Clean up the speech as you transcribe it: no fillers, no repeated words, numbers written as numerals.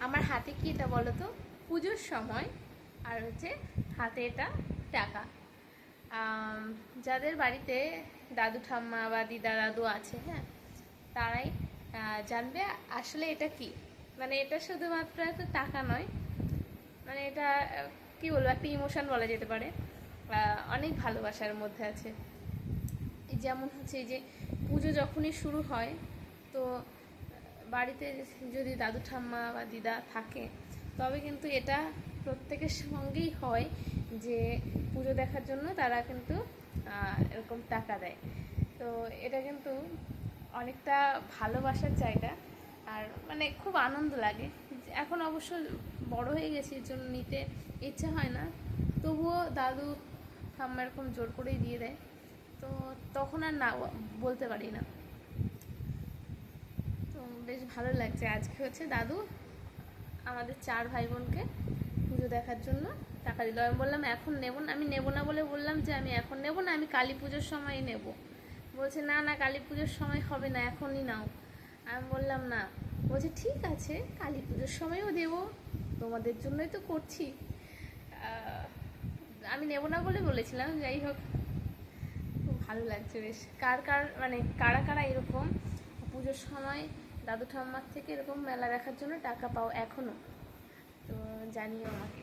আমার হাতে কি এটা বলো তো, পুজোর সময়, আর হচ্ছে হাতে এটা টাকা। যাদের বাড়িতে দাদু ঠাম্মা বা দিদা দাদু আছে, হ্যাঁ, তারাই জানবে আসলে এটা কি। মানে এটা শুধুমাত্র একটা টাকা নয়, মানে এটা কি বলবো, একটা ইমোশন বলা যেতে পারে। অনেক ভালোবাসার মধ্যে আছে। যেমন হচ্ছে এই যে পুজো যখনই শুরু হয়, তো বাড়িতে যদি দাদু ঠাম্মা বা দিদা থাকে, তবে কিন্তু এটা প্রত্যেকের সঙ্গেই হয় যে পুজো দেখার জন্য তারা কিন্তু এরকম টাকা দেয়। তো এটা কিন্তু অনেকটা ভালোবাসার জায়গা, আর মানে খুব আনন্দ লাগে। এখন অবশ্য বড় হয়ে গেছি, এর জন্য নিতে ইচ্ছে হয় না, তবুও দাদু ঠাম্মা এরকম জোর করেই দিয়ে দেয়, তো তখন আর না বলতে পারি না। তো বেশ ভালো লাগছে। আজকে হচ্ছে দাদু আমাদের 4 ভাই বোনকে পুজো দেখার জন্য টাকা দিল। আমি বললাম এখন নেব না, আমি নেব না বলে বললাম যে আমি এখন নেব না, আমি কালী পুজোর সময় নেব। বলছে না না, কালী পুজোর সময় হবে না, এখনই নাও। আমি বললাম না। বলছে ঠিক আছে, কালী পুজোর সময়ও দেবো, তোমাদের জন্যই তো করছি। আমি নেব না বলে বলেছিলাম। যাই হোক, খুব ভালো লাগছে বেশ। কার কার মানে কারা কারা এরকম পুজোর সময় দাদু ঠাম্মার থেকে এরকম মেলা দেখার জন্য টাকা পাও এখনও, তো জানিও আমাকে।